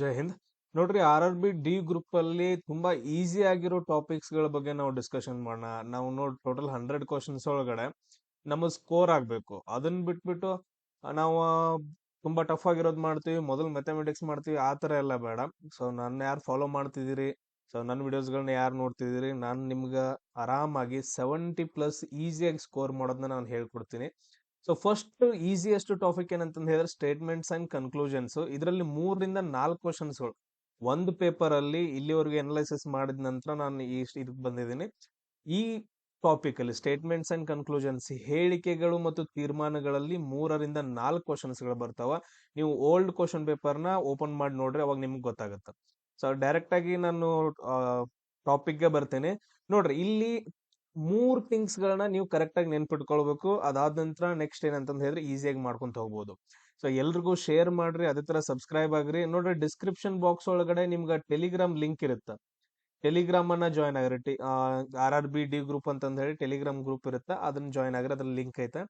ಜೈ ಹಿಂದ್. ನೋಡ್ರಿ, RRB D group ಅಲ್ಲಿ ತುಂಬಾ ಈಸಿ ಆಗಿರೋ ಟಾಪಿಕ್ಸ್ ಗಳ ಬಗ್ಗೆ ನಾವು ಡಿಸ್ಕಷನ್ ಮಾಡೋಣ. ನಾವು ಟೋಟಲ್ 100 ಕ್ವಶನ್ಸ್ ಒಳಗಡೆ ನಮ್ಮ ಸ್ಕೋರ್ ಆಗ್ಬೇಕು. ಅದನ್ನ ಬಿಟ್ಬಿಟ್ಟು ನಾವು ತುಂಬಾ ಟಫ್ ಆಗಿರೋದು ಮಾಡ್ತೀವಿ, ಮೊದಲು ಮ್ಯಾಥಮೆಟಿಕ್ಸ್ ಮಾಡ್ತೀವಿ, ಆ ತರ ಎಲ್ಲ ಬೇಡ. ಸೊ ನನ್ನ ಯಾರು ಫಾಲೋ ಮಾಡ್ತಿದ್ದೀರಿ, ಸೊ ನನ್ನ ವಿಡಿಯೋಸ್ಗಳನ್ನ ಯಾರು ನೋಡ್ತಿದ್ದೀರಿ, ನಾನು ನಿಮ್ಗೆ ಆರಾಮಾಗಿ 70+ ಈಸಿಯಾಗಿ ಸ್ಕೋರ್ ಮಾಡೋದನ್ನ ನಾನು ಹೇಳ್ಕೊಡ್ತೀನಿ. ಸೊ ಫಸ್ಟ್ ಈಸಿಯೆಸ್ಟ್ ಟಾಪಿಕ್ ಏನಂತ ಹೇಳಿದ್ರೆ ಸ್ಟೇಟ್ಮೆಂಟ್ಸ್ ಅಂಡ್ ಕನ್ಕ್ಲೂಷನ್ಸ್. ಇದರಲ್ಲಿ 3 ರಿಂದ 4 ಕ್ವಶನ್ಸ್ಗಳು ಒಂದು ಪೇಪರ್ ಅಲ್ಲಿ ಇಲ್ಲಿವರೆಗೆ ಅನಲೈಸಿಸ್ ಮಾಡಿದ ನಂತರ ನಾನು ಇದಕ್ಕೆ ಬಂದಿದ್ದೀನಿ. ಈ ಟಾಪಿಕ್ ಅಲ್ಲಿ ಸ್ಟೇಟ್ಮೆಂಟ್ಸ್ ಅಂಡ್ ಕನ್ಕ್ಲೂಷನ್ಸ್, ಹೇಳಿಕೆಗಳು ಮತ್ತು ತೀರ್ಮಾನಗಳಲ್ಲಿ 3 ರಿಂದ 4 ಕ್ವಶನ್ಸ್ಗಳು ಬರ್ತಾವ. ನೀವು ಓಲ್ಡ್ ಕ್ವಶನ್ ಪೇಪರ್ನ ಓಪನ್ ಮಾಡಿ ನೋಡ್ರಿ, ಅವಾಗ ನಿಮ್ಗೆ ಗೊತ್ತಾಗುತ್ತೆ. ಸೊ ಡೈರೆಕ್ಟ್ ಆಗಿ ನಾನು ಟಾಪಿಕ್ಗೆ ಬರ್ತೇನೆ. ನೋಡ್ರಿ, ಇಲ್ಲಿ 3 ಗಳನ್ನ ನೀವು ಕರೆಕ್ಟ್ ಆಗಿ ನೆನ್ಪಿಟ್ಕೊಳ್ಬೇಕು. ಅದಾದ ನಂತರ ನೆಕ್ಸ್ಟ್ ಏನಂತಂದ್ ಹೇಳಿದ್ರೆ ಈಸಿಯಾಗಿ ಮಾಡ್ಕೊಂತ ಹೋಗ್ಬೋದು. ಸೊ ಎಲ್ರಿಗೂ ಶೇರ್ ಮಾಡ್ರಿ, ಅದೇ ತರ ಸಬ್ಸ್ಕ್ರೈಬ್ ಆಗ್ರಿ. ನೋಡ್ರಿ, ಡಿಸ್ಕ್ರಿಪ್ಷನ್ ಬಾಕ್ಸ್ ಒಳಗಡೆ ನಿಮ್ಗೆ ಟೆಲಿಗ್ರಾಮ್ ಲಿಂಕ್ ಇರುತ್ತೆ. ಟೆಲಿಗ್ರಾಮ್ ಅನ್ನ ಜಾಯ್ನ್ ಆಗಿರಿ. RRB D ಗ್ರೂಪ್ ಅಂತಂದ್ ಹೇಳಿ ಟೆಲಿಗ್ರಾಮ್ ಗ್ರೂಪ್ ಇರುತ್ತೆ, ಅದನ್ನ ಜಾಯ್ನ್ ಆಗಿರಿ. ಅದ್ರ ಲಿಂಕ್ ಐತೆ.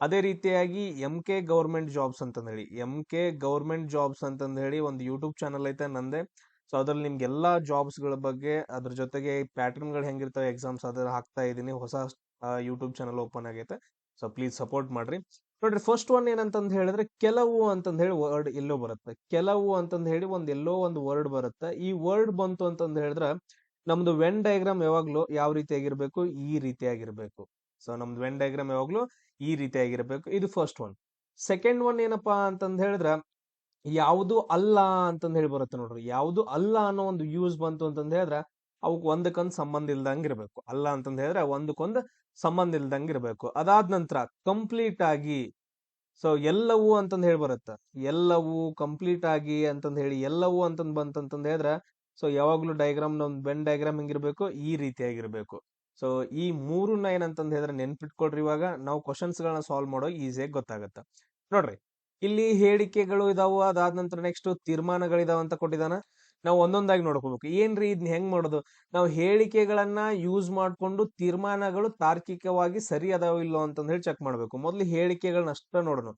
ಅದೇ ರೀತಿಯಾಗಿ MK ಗವರ್ಮೆಂಟ್ ಜಾಬ್ಸ್ ಅಂತಂದ್ ಹೇಳಿ, MK ಗವರ್ಮೆಂಟ್ ಜಾಬ್ಸ್ ಅಂತಂದ್ ಹೇಳಿ ಒಂದು ಯೂಟ್ಯೂಬ್ ಚಾನಲ್ ಐತೆ ನಂದೇ. ಸೊ ಅದ್ರಲ್ಲಿ ನಿಮ್ಗೆ ಎಲ್ಲಾ ಜಾಬ್ಸ್ ಗಳ ಬಗ್ಗೆ, ಅದ್ರ ಜೊತೆಗೆ ಪ್ಯಾಟರ್ನ್ ಗಳು ಹೆಂಗಿರ್ತಾವೆ ಎಕ್ಸಾಮ್ಸ್, ಅದ್ರ ಹಾಕ್ತಾ ಇದೀನಿ. ಹೊಸ ಯೂಟ್ಯೂಬ್ ಚಾನಲ್ ಓಪನ್ ಆಗೈತೆ. ಸೊ ಪ್ಲೀಸ್ ಸಪೋರ್ಟ್ ಮಾಡ್ರಿ. ನೋಡ್ರಿ, ಫಸ್ಟ್ ಒನ್ ಏನಂತಂದ್ ಹೇಳಿದ್ರೆ ಕೆಲವು ಅಂತಂದ್ ಹೇಳಿ ವರ್ಡ್ ಎಲ್ಲೋ ಬರುತ್ತೆ. ಕೆಲವು ಅಂತಂದ್ ಹೇಳಿ ಎಲ್ಲೋ ಒಂದು ವರ್ಡ್ ಬರುತ್ತೆ. ಈ ವರ್ಡ್ ಬಂತು ಅಂತಂದ್ ಹೇಳಿದ್ರೆ ನಮ್ದು ವೆನ್ ಡಯಾಗ್ರಾಮ್ ಯಾವಾಗ್ಲೂ ಯಾವ ರೀತಿಯಾಗಿರ್ಬೇಕು, ಈ ರೀತಿಯಾಗಿರ್ಬೇಕು. ಸೊ ನಮ್ದು ವೆನ್ ಡಯಾಗ್ರಾಮ್ ಯಾವಾಗ್ಲೂ ಈ ರೀತಿಯಾಗಿರ್ಬೇಕು. ಇದು ಫಸ್ಟ್ ಒನ್. ಸೆಕೆಂಡ್ ಒನ್ ಏನಪ್ಪಾ ಅಂತಂದ್ ಹೇಳಿದ್ರೆ ಯಾವುದು ಅಲ್ಲ ಅಂತಂದ್ ಹೇಳಿ ಬರುತ್ತೆ. ನೋಡ್ರಿ, ಯಾವುದು ಅಲ್ಲ ಅನ್ನೋ ಒಂದು ಯೂಸ್ ಬಂತು ಅಂತಂದ್ ಹೇಳಿದ್ರೆ ಅವಕ್ ಒಂದಕ್ಕೊಂದು ಸಂಬಂಧ ಇಲ್ದಂಗ್ ಇರ್ಬೇಕು. ಅಲ್ಲ ಅಂತಂದ್ ಹೇಳಿದ್ರೆ ಒಂದಕ್ಕೊಂದು ಸಂಬಂಧ ಇಲ್ದಂಗ್ ಇರ್ಬೇಕು. ಅದಾದ ನಂತರ ಕಂಪ್ಲೀಟ್ ಆಗಿ, ಸೊ ಎಲ್ಲವೂ ಅಂತಂದ್ ಹೇಳಿ ಬರುತ್ತೆ. ಎಲ್ಲವೂ ಕಂಪ್ಲೀಟ್ ಆಗಿ ಅಂತಂದ್ ಹೇಳಿ ಎಲ್ಲವೂ ಅಂತಂದ್ ಬಂತಂತಂದ್ ಹೇಳಿದ್ರೆ ಸೊ ಯಾವಾಗ್ಲೂ ಡಯಾಗ್ರಾಮ್ ಒಂದು ಬೆನ್ ಡಯಾಗ್ರಾಮ್ ಹೆಂಗಿರ್ಬೇಕು, ಈ ರೀತಿಯಾಗಿರ್ಬೇಕು. ಸೊ ಈ ಮೂರನ್ನ ಏನಂತಂದ್ ಹೇಳಿದ್ರೆ ನೆನ್ಪಿಟ್ಕೊಳ್ರಿ. ಇವಾಗ ನಾವು ಕ್ವಶನ್ಸ್ ಗಳನ್ನ ಸಾಲ್ವ್ ಮಾಡೋ ಈಸಿಯಾಗಿ ಗೊತ್ತಾಗತ್ತೆ. ನೋಡ್ರಿ, ಇಲ್ಲಿ ಹೇಳಿಕೆಗಳು ಇದಾವು, ಅದಾದ ನಂತರ ನೆಕ್ಸ್ಟ್ ತೀರ್ಮಾನಗಳಿದಾವ ಅಂತ ಕೊಟ್ಟಿದಾನ. ನಾವು ಒಂದೊಂದಾಗಿ ನೋಡ್ಕೋಬೇಕು. ಏನ್ರಿ ಇದನ್ನ ಹೆಂಗ್ ಮಾಡೋದು? ನಾವು ಹೇಳಿಕೆಗಳನ್ನ ಯೂಸ್ ಮಾಡ್ಕೊಂಡು ತೀರ್ಮಾನಗಳು ತಾರ್ಕಿಕವಾಗಿ ಸರಿ ಅದಾವ ಇಲ್ಲೋ ಅಂತಂದ್ ಹೇಳಿ ಚೆಕ್ ಮಾಡ್ಬೇಕು. ಮೊದ್ಲು ಹೇಳಿಕೆಗಳನ್ನ ಅಷ್ಟ ನೋಡೋಣ.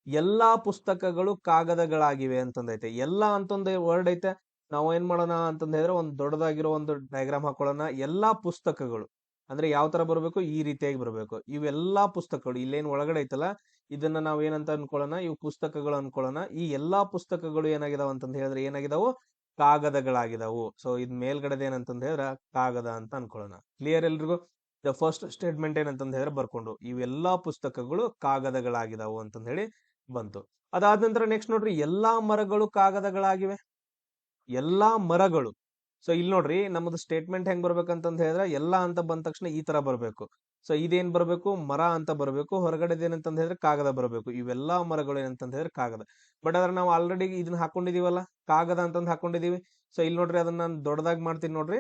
ಎಲ್ಲಾ ಪುಸ್ತಕಗಳು ಕಾಗದಗಳಾಗಿವೆ ಅಂತಂದೈತೆ. ಎಲ್ಲಾ ಅಂತಂದ ವರ್ಡ್ ಐತೆ. ನಾವು ಏನ್ ಮಾಡೋಣ ಅಂತಂದ್ ಹೇಳಿದ್ರೆ ಒಂದು ದೊಡ್ಡದಾಗಿರೋ ಒಂದು ಡಯಾಗ್ರಾಮ್ ಹಾಕೊಳ್ಳೋಣ. ಎಲ್ಲಾ ಪುಸ್ತಕಗಳು ಅಂದ್ರೆ ಯಾವ ತರ ಬರಬೇಕು, ಈ ರೀತಿಯಾಗಿ ಬರಬೇಕು. ಇವೆಲ್ಲಾ ಪುಸ್ತಕಗಳು ಇಲ್ಲೇನ್ ಒಳಗಡೆ ಐತಲ್ಲ, ಇದನ್ನ ನಾವ್ ಏನಂತ ಅನ್ಕೊಳ್ಳೋಣ, ಇವು ಪುಸ್ತಕಗಳು ಅನ್ಕೊಳ್ಳೋಣ. ಈ ಎಲ್ಲಾ ಪುಸ್ತಕಗಳು ಏನಾಗಿದಾವ ಅಂತಂದ್ ಹೇಳಿದ್ರೆ ಏನಾಗಿದಾವು, ಕಾಗದಗಳಾಗಿದಾವು. ಸೊ ಇದ್ ಮೇಲ್ಗಡೆದ ಏನಂತಂದ್ ಹೇಳಿದ್ರೆ ಕಾಗದ ಅಂತ ಅನ್ಕೊಳ್ಳೋಣ. ಕ್ಲಿಯರ್ ಎಲ್ರಿಗೂ? ದ ಫಸ್ಟ್ ಸ್ಟೇಟ್ಮೆಂಟ್ ಏನಂತಂದ್ ಹೇಳಿದ್ರೆ ಬರ್ಕೊಂಡು ಇವೆಲ್ಲಾ ಪುಸ್ತಕಗಳು ಕಾಗದಗಳಾಗಿದಾವು ಅಂತಂದ್ ಹೇಳಿ ಬಂತು. ಅದಾದ ನಂತರ ನೆಕ್ಸ್ಟ್ ನೋಡ್ರಿ, ಎಲ್ಲಾ ಮರಗಳು ಕಾಗದಗಳಾಗಿವೆ. ಎಲ್ಲಾ ಮರಗಳು. ಸೊ ಇಲ್ಲಿ ನೋಡ್ರಿ, ನಮ್ಮದು ಸ್ಟೇಟ್ಮೆಂಟ್ ಹೆಂಗ್ ಬರ್ಬೇಕಂತಂದ್ ಹೇಳಿದ್ರೆ ಎಲ್ಲಾ ಅಂತ ಬಂದ ತಕ್ಷಣ ಈ ತರ ಬರ್ಬೇಕು. ಸೊ ಇದೇನ್ ಬರ್ಬೇಕು, ಮರ ಅಂತ ಬರ್ಬೇಕು. ಹೊರಗಡೆದ ಏನಂತಂದ್ ಹೇಳಿದ್ರೆ ಕಾಗದ ಬರ್ಬೇಕು. ಇವೆಲ್ಲಾ ಮರಗಳು ಏನಂತಂದ್ ಹೇಳಿದ್ರೆ ಕಾಗದ. ಬಟ್ ಆದ್ರೆ ನಾವು ಆಲ್ರೆಡಿ ಇದನ್ನ ಹಾಕೊಂಡಿದೀವಲ್ಲ, ಕಾಗದ ಅಂತಂದ್ ಹಾಕೊಂಡಿದೀವಿ. ಸೊ ಇಲ್ಲಿ ನೋಡ್ರಿ, ಅದನ್ನ ನಾನು ದೊಡ್ಡದಾಗಿ ಮಾಡ್ತೀನಿ ನೋಡ್ರಿ.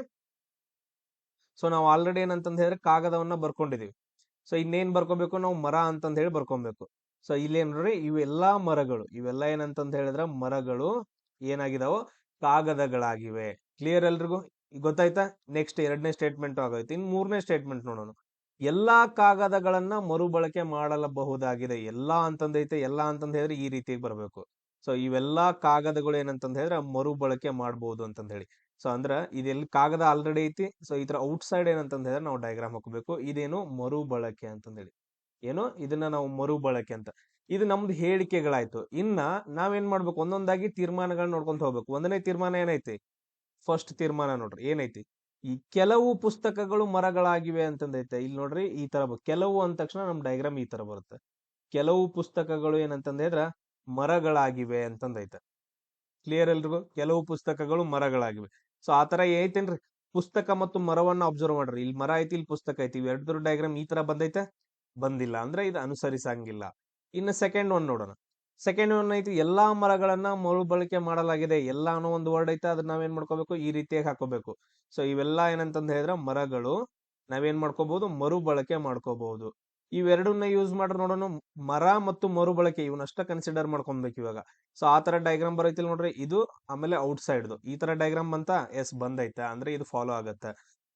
ಸೊ ನಾವು ಆಲ್ರೆಡಿ ಏನಂತಂದ್ ಹೇಳಿದ್ರೆ ಕಾಗದವನ್ನ ಬರ್ಕೊಂಡಿದೀವಿ. ಸೊ ಇನ್ನೇನ್ ಬರ್ಕೋಬೇಕು, ನಾವು ಮರ ಅಂತಂದ್ ಹೇಳಿ ಬರ್ಕೊಬೇಕು. ಸೊ ಇಲ್ಲೇನ್ ನೋಡ್ರಿ, ಇವೆಲ್ಲಾ ಮರಗಳು, ಇವೆಲ್ಲ ಏನಂತಂದ್ ಹೇಳಿದ್ರೆ ಮರಗಳು ಏನಾಗಿದಾವ, ಕಾಗದಗಳಾಗಿವೆ. ಕ್ಲಿಯರ್ ಎಲ್ರಿಗೂ? ಗೊತ್ತಾಯ್ತಾ? ನೆಕ್ಸ್ಟ್ ಎರಡನೇ ಸ್ಟೇಟ್ಮೆಂಟ್ ಆಗೋಯ್ತು. ಇನ್ ಮೂರನೇ ಸ್ಟೇಟ್ಮೆಂಟ್ ನೋಡೋಣ. ಎಲ್ಲಾ ಕಾಗದಗಳನ್ನ ಮರುಬಳಕೆ ಮಾಡಲಬಹುದಾಗಿದೆ. ಎಲ್ಲಾ ಅಂತಂದೈತೆ. ಎಲ್ಲಾ ಅಂತಂದ್ ಹೇಳಿದ್ರೆ ಈ ರೀತಿಯಾಗಿ ಬರ್ಬೇಕು. ಸೊ ಇವೆಲ್ಲಾ ಕಾಗದಗಳು ಏನಂತಂದ್ ಹೇಳಿದ್ರೆ ಮರುಬಳಕೆ ಮಾಡಬಹುದು ಅಂತಂದ್ ಹೇಳಿ. ಸೊ ಅಂದ್ರ ಇದೆಲ್ಲಿ ಕಾಗದ ಆಲ್ರೆಡಿ ಐತಿ. ಸೊ ಈ ತರ ಔಟ್ ಸೈಡ್ ಏನಂತಂದ್ ಹೇಳಿದ್ರೆ ನಾವು ಡಯಾಗ್ರಾಮ್ ಹಾಕೋಬೇಕು. ಇದೇನು ಮರುಬಳಕೆ ಅಂತಂದ್ ಹೇಳಿ. ಏನು ಇದನ್ನ ನಾವು ಮರುಬಳಕೆ ಅಂತ. ಇದು ನಮ್ದು ಹೇಳಿಕೆಗಳಾಯ್ತು. ಇನ್ನ ನಾವೇನ್ ಮಾಡ್ಬೇಕು, ಒಂದೊಂದಾಗಿ ತೀರ್ಮಾನಗಳನ್ನ ನೋಡ್ಕೊಂತ ಹೋಗ್ಬೇಕು. ಒಂದನೇ ತೀರ್ಮಾನ ಏನೈತಿ? ಫಸ್ಟ್ ತೀರ್ಮಾನ ನೋಡ್ರಿ ಏನೈತಿ, ಈ ಕೆಲವು ಪುಸ್ತಕಗಳು ಮರಗಳಾಗಿವೆ ಅಂತಂದೈತೆ. ಇಲ್ಲಿ ನೋಡ್ರಿ, ಈ ತರ ಕೆಲವು ಅಂದ ತಕ್ಷಣ ನಮ್ ಡಯಾಗ್ರಾಮ್ ಈ ತರ ಬರುತ್ತೆ. ಕೆಲವು ಪುಸ್ತಕಗಳು ಏನಂತಂದ್ರೆ ಮರಗಳಾಗಿವೆ ಅಂತಂದೈತೆ. ಕ್ಲಿಯರ್ ಎಲ್ರಿಗೂ? ಕೆಲವು ಪುಸ್ತಕಗಳು ಮರಗಳಾಗಿವೆ. ಸೊ ಆತರ ಐತೇನ್ರಿ, ಪುಸ್ತಕ ಮತ್ತು ಮರವನ್ನ ಅಬ್ಸರ್ವ್ ಮಾಡ್ರಿ. ಇಲ್ಲಿ ಮರ ಐತಿ, ಇಲ್ಲಿ ಪುಸ್ತಕ ಐತಿ. ಇವೆರಡರ ಡಯಾಗ್ರಾಮ್ ಈ ತರ ಬಂದೈತೆ? ಬಂದಿಲ್ಲ. ಅಂದ್ರೆ ಇದು ಅನುಸರಿಸಂಗಿಲ್ಲ. ಇನ್ನು ಸೆಕೆಂಡ್ ಒನ್ ನೋಡೋಣ. ಸೆಕೆಂಡ್ ಒನ್ ಐತಿ, ಎಲ್ಲಾ ಮರಗಳನ್ನ ಮರುಬಳಕೆ ಮಾಡಲಾಗಿದೆ. ಎಲ್ಲಾ ಅನ್ನೋ ಒಂದು ವರ್ಡ್ ಐತೆ, ಅದನ್ನ ನಾವೇನ್ ಮಾಡ್ಕೋಬೇಕು, ಈ ರೀತಿಯಾಗಿ ಹಾಕೋಬೇಕು. ಸೊ ಇವೆಲ್ಲಾ ಏನಂತಂದ್ ಹೇಳಿದ್ರೆ ಮರಗಳು ನಾವೇನ್ ಮಾಡ್ಕೋಬಹುದು, ಮರುಬಳಕೆ ಮಾಡ್ಕೋಬಹುದು. ಇವೆರಡನ್ನ ಯೂಸ್ ಮಾಡ್ರಿ ನೋಡೋಣ. ಮರ ಮತ್ತು ಮರುಬಳಕೆ ಇವನ್ನಷ್ಟ ಕನ್ಸಿಡರ್ ಮಾಡ್ಕೊಬೇಕು ಇವಾಗ. ಸೊ ಆ ತರ ಡಯಾಗ್ರಾಮ್ ಬರೈತಿಲ್ ನೋಡ್ರಿ, ಇದು ಆಮೇಲೆ ಔಟ್ ಸೈಡ್ ಈ ತರ ಡಯಾಗ್ರಾಮ್ ಬಂತ. ಎಸ್ ಬಂದೈತೆ, ಅಂದ್ರೆ ಇದು ಫಾಲೋ ಆಗತ್ತೆ.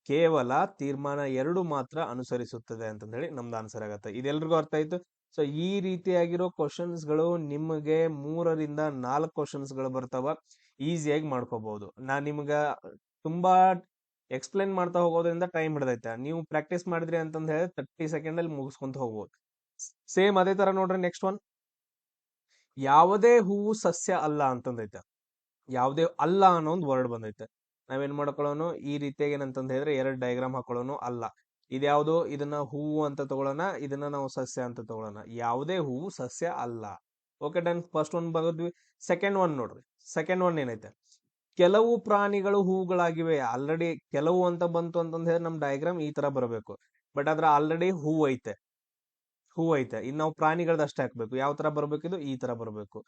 ಕೇವಲ ತೀರ್ಮಾನ 2 ಮಾತ್ರ ಅನುಸರಿಸುತ್ತದೆ ಅಂತಂದ್ ಹೇಳಿ ನಮ್ದು ಆನ್ಸರ್ ಆಗತ್ತೆ. ಇದೆಲ್ರಿಗೂ ಅರ್ಥ ಆಯ್ತು? ಸೊ ಈ ರೀತಿಯಾಗಿರೋ ಕ್ವಶನ್ಸ್ ಗಳು ನಿಮಗೆ 3 ರಿಂದ 4 ಕ್ವಶನ್ಸ್ ಗಳು ಬರ್ತಾವ. ಈಸಿಯಾಗಿ ಮಾಡ್ಕೋಬಹುದು. ನಾನ್ ನಿಮ್ಗ ತುಂಬಾ ಎಕ್ಸ್ಪ್ಲೈನ್ ಮಾಡ್ತಾ ಹೋಗೋದ್ರಿಂದ ಟೈಮ್ ಹಿಡ್ದೈತೆ. ನೀವು ಪ್ರಾಕ್ಟೀಸ್ ಮಾಡಿದ್ರಿ ಅಂತಂದ್ ಹೇಳಿದ್ರೆ 30 ಸೆಕೆಂಡ್ ಅಲ್ಲಿ ಮುಗಿಸ್ಕೊಂತ ಹೋಗ್ಬೋದು. ಸೇಮ್ ಅದೇ ತರ ನೋಡ್ರಿ ನೆಕ್ಸ್ಟ್ ಒನ್. ಯಾವುದೇ ಹೂವು ಸಸ್ಯ ಅಲ್ಲ ಅಂತಂದೈತೆ. ಯಾವುದೇ ಅಲ್ಲ ಅನ್ನೋ ಒಂದು ವರ್ಡ್ ಬಂದೈತೆ. ನಾವೇನ್ ಮಾಡ್ಕೊಳ್ಳೋನು ಈ ರೀತಿಯಾಗಿ ಏನಂತಂದ್ ಹೇಳಿದ್ರೆ 2 ಡಯಾಗ್ರಾಮ್ ಹಾಕೊಳ್ಳೋನು ಅಲ್ಲ. ಇದ್ಯಾವುದು, ಇದನ್ನ ಹೂವು ಅಂತ ತಗೊಳ್ಳೋಣ, ಇದನ್ನ ನಾವು ಸಸ್ಯ ಅಂತ ತಗೊಳ್ಳೋಣ. ಯಾವುದೇ ಹೂವು ಸಸ್ಯ ಅಲ್ಲ. Okay done. ಫಸ್ಟ್ ಒನ್ ಬಗದ್ವಿ. ಸೆಕೆಂಡ್ ಒನ್ ನೋಡ್ರಿ. ಸೆಕೆಂಡ್ ಒನ್ ಏನೈತೆ, ಕೆಲವು ಪ್ರಾಣಿಗಳು ಹೂವುಗಳಾಗಿವೆ. ಆಲ್ರೆಡಿ ಕೆಲವು ಅಂತ ಬಂತು ಅಂತಂದ್ ಹೇಳಿದ್ರೆ ನಮ್ ಡಯಾಗ್ರಾಮ್ ಈ ತರ ಬರಬೇಕು. ಬಟ್ ಅದ್ರ ಆಲ್ರೆಡಿ ಹೂ ಐತೆ. ಇನ್ ನಾವು ಪ್ರಾಣಿಗಳದ ಅಷ್ಟೇ ಹಾಕ್ಬೇಕು. ಯಾವ ತರ ಬರ್ಬೇಕಿದು, ಈ ತರ ಬರ್ಬೇಕು.